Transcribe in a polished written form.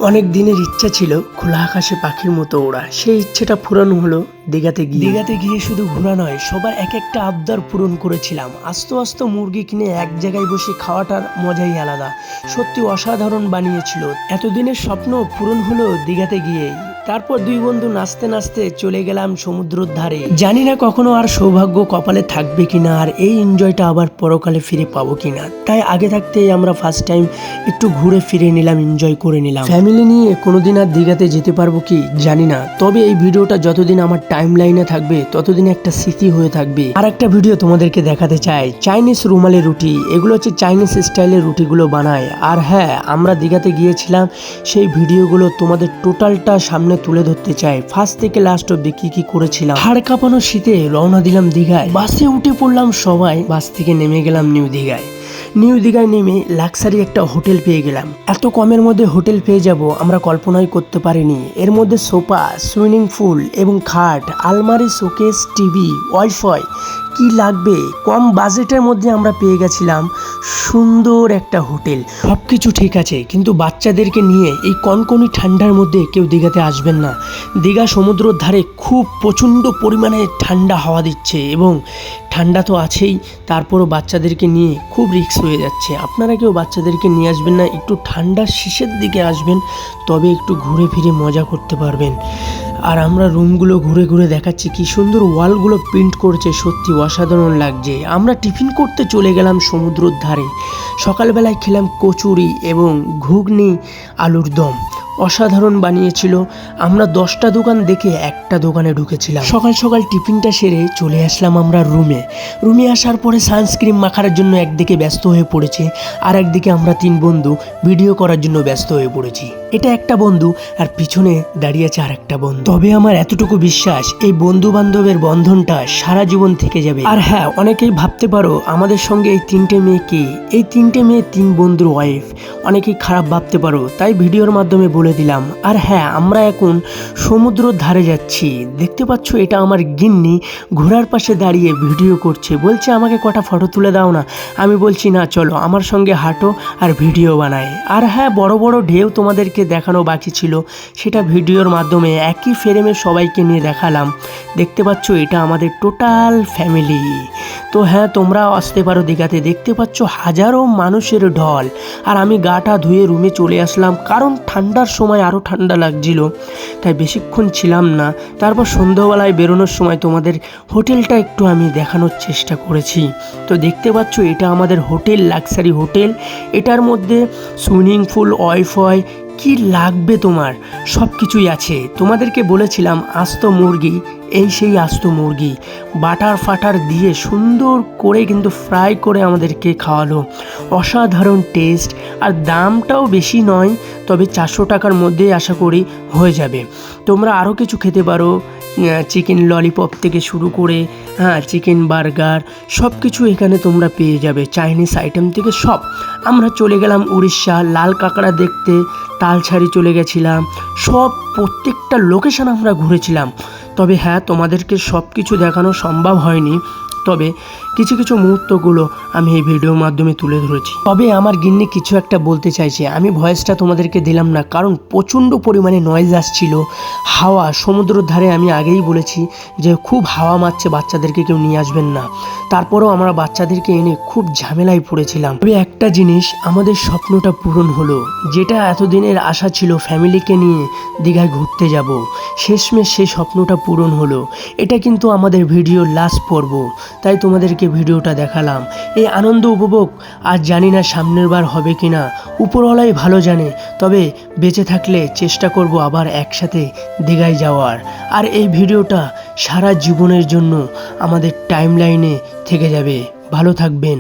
অনেক দিনের ইচ্ছা ছিল খোলা আকাশে পাখির মতো ওড়া। সেই ইচ্ছেটা পূরণ হলো দীঘাতে গিয়ে শুধু ঘোরা নয়, সবার এক একটা আবদার পূরণ করেছিলাম। আস্তে আস্তে মুরগি কিনে এক জায়গায় বসে খাওয়াটার মজাই আলাদা। সত্যি অসাধারণ বানিয়েছিল। এতদিনের স্বপ্ন পূরণ হলো দীঘাতে গিয়েই। তারপর দুই বন্ধু নাচতে নাচতে চলে গেলাম সমুদ্রের ধারে। জানি না কখনো আর সৌভাগ্য কপালে থাকবে কিনা, আর এই এনজয়টা আবার পরকালে ফিরে পাবো কিনা। তাই আগে থাকতেই আমরা ফার্স্ট টাইম একটু ঘুরে ফিরে নিলাম, এনজয় করে নিলাম। ফ্যামিলি নিয়ে কোনোদিন আর দীঘাতে যেতে পারবো কি জানি না, তবে এই ভিডিওটা যতদিন আমার টাইম লাইনে থাকবে ততদিন একটা স্মৃতি হয়ে থাকবে। আর একটা ভিডিও তোমাদেরকে দেখাতে চাই, চাইনিজ রুমালি রুটি। এগুলো হচ্ছে চাইনিজ স্টাইলের রুটিগুলো বানায়। আর হ্যাঁ, আমরা দীঘাতে গিয়েছিলাম, সেই ভিডিওগুলো তোমাদের টোটালটা সামনে তুলে ধরতে চাই, ফার্স্ট থেকে লাস্ট অব্দি কি কি করেছিলাম। হাড় কাঁপানো শীতে রওনা দিলাম দীঘায়। বাসে উঠে পড়লাম সবাই, বাস থেকে নেমে গেলাম নিউ দীঘায় নেমে লাক্সারি একটা হোটেল পেয়ে গেলাম। এত কমের মধ্যে হোটেল পেয়ে যাব আমরা কল্পনাই করতে পারিনি। এর মধ্যে সোফা, সুইমিং পুল এবং খাট, আলমারি, শোকেস, টিভি, ওয়াইফাই, কি লাগবে। কম বাজেটের মধ্যে আমরা পেয়ে গেছিলাম সুন্দর একটা হোটেল। সবকিছু ঠিক আছে, কিন্তু বাচ্চাদেরকে নিয়ে এই কনকনি ঠান্ডার মধ্যে কেউ দীঘাতে আসবেন না। দীঘা সমুদ্রের ধারে খুব প্রচণ্ড পরিমাণে ঠান্ডা হাওয়া দিচ্ছে, এবং ঠান্ডা তো আছেই, তারপরও বাচ্চাদেরকে নিয়ে খুব রিস্ক হয়ে যাচ্ছে। আপনারা কেউ বাচ্চাদেরকে নিয়ে আসবেন না, একটু ঠান্ডার শেষের দিকে আসবেন, তবে একটু ঘুরে ফিরে মজা করতে পারবেন। আর আমরা রুমগুলো ঘুরে ঘুরে দেখাচ্ছি, কি সুন্দর ওয়ালগুলো প্রিন্ট করেছে, সত্যি অসাধারণ লাগছে। আমরা টিফিন করতে চলে গেলাম সমুদ্রের ধারে। সকালবেলায় খেলাম কচুরি এবং ঘুগনি, আলুর দম, অসাধারণ বানিয়েছিল। আমরা 10টা দোকান দেখে একটা দোকানে ঢুকেছিলাম। সকাল সকাল টিফিনটা সেরে চলে আসলাম আমরা রুমে আসার পরে সানস্ক্রিন মাখার জন্য একদিকে ব্যস্ত হয়ে পড়েছে, আর একদিকে আমরা 3 বন্ধু ভিডিও করার জন্য ব্যস্ত হয়ে পড়েছি। এটা একটা বন্ধু, আর পিছনে দাঁড়িয়ে আছে আর একটা বন্ধু। তবে আমার এতটুকু বিশ্বাস, এই বন্ধু বান্ধবের বন্ধনটা সারা জীবন থেকে যাবে। আর হ্যাঁ, অনেকেই ভাবতে পারো আমাদের সঙ্গে এই 3টে মেয়ে কে। এই 3টে মেয়ে 3 বন্ধুর ওয়াইফ। অনেকেই খারাপ ভাবতে পারো, তাই ভিডিওর মাধ্যমে বলে দিলাম। আর হ্যাঁ, আমরা এখন সমুদ্রের ধারে যাচ্ছি। দেখতে পাচ্ছ, এটা আমার গিন্নি ঘোড়ার পাশে দাঁড়িয়ে ভিডিও করছে, বলছে আমাকে কটা ফটো তুলে দাও না। আমি বলছি না, চলো আমার সঙ্গে হাঁটো আর ভিডিও বানাই। আর হ্যাঁ, বড় বড় ঢেউ তোমাদেরকে দেখানো বাকি ছিল, সেটা ভিডিওর মাধ্যমে একই ফ্রেমে সবাইকে নিয়ে দেখালাম। দেখতে পাচ্ছ, এটা আমাদের টোটাল ফ্যামিলি। তো হ্যাঁ, তোমরাও আসতে পারো দীঘাতে। দেখতে পাচ্ছ হাজারো মানুষের ঢল। আর আমি গাটা ধুয়ে রুমে চলে আসলাম, কারণ ঠান্ডার সময় আরও ঠান্ডা লাগছিল, তাই বেশিক্ষণ ছিলাম না। তারপর সন্ধ্যাবেলায় বেরোনোর সময় তোমাদের হোটেলটা একটু আমি দেখানোর চেষ্টা করেছি। তো দেখতে পাচ্ছ, এটা আমাদের হোটেল, লাক্সারি হোটেল। এটার মধ্যে সুইমিং পুল, ওয়াইফাই, কি লাগবে তোমার সব কিছুই আছে। তোমাদেরকে বলেছিলাম আস্ত মুরগি, এই সেই আস্ত মুরগি বাটার ফাটার দিয়ে সুন্দর করে কিন্তু ফ্রাই করে আমাদেরকে খাওয়ালো। অসাধারণ টেস্ট, আর দামটাও বেশি নয়, তবে 400 টাকার মধ্যেই আশা করি হয়ে যাবে। তোমরা আরও কিছু খেতে পারো, চিকেন ললিপপ থেকে শুরু করে চিকেন বার্গার, সব কিছু এখানে তোমরা পেয়ে যাবে, চাইনিজ আইটেম থেকে সব। আমরা চলে গেলাম উড়িষ্যা, লাল কাঁকড়া দেখতে, তালছাড়ি চলে গেছিলাম। সব প্রত্যেকটা লোকেশন আমরা ঘুরেছিলাম। তবে হ্যাঁ, তোমাদেরকে সব কিছু দেখানো সম্ভব হয়নি, তবে কিছু কিছু মুহূর্তগুলো আমি এই ভিডিওর মাধ্যমে তুলে ধরেছি। তবে আমার গিন্নি কিছু একটা বলতে চাইছে, আমি ভয়েসটা তোমাদেরকে দিলাম না, কারণ প্রচণ্ড পরিমাণে নয়েজ আসছিল, হাওয়া। সমুদ্রের ধারে আমি আগেই বলেছি যে খুব হাওয়া মারছে, বাচ্চাদেরকে কেউ নিয়ে আসবেন না। তারপরেও আমরা বাচ্চাদেরকে এনে খুব ঝামেলায় পড়েছিলাম। তবে একটা জিনিস, আমাদের স্বপ্নটা পূরণ হলো, যেটা এতদিনের আশা ছিল ফ্যামিলিকে নিয়ে দীঘায় ঘুরতে যাব, শেষমেশ সেই স্বপ্নটা পূরণ হলো। এটা কিন্তু আমাদের ভিডিওর লাস্ট পর্ব, তাই তোমাদেরকে ভিডিওটা দেখালাম। এই আনন্দ উপভোগ আর জানি না সামনের বার হবে কিনা, উপরওয়ালাই ভালো জানে। তবে বেঁচে থাকলে চেষ্টা করব আবার একসাথে দীঘায় যাওয়ার। আর এই ভিডিওটা সারা জীবনের জন্য আমাদের টাইমলাইনে থেকে যাবে। ভালো থাকবেন।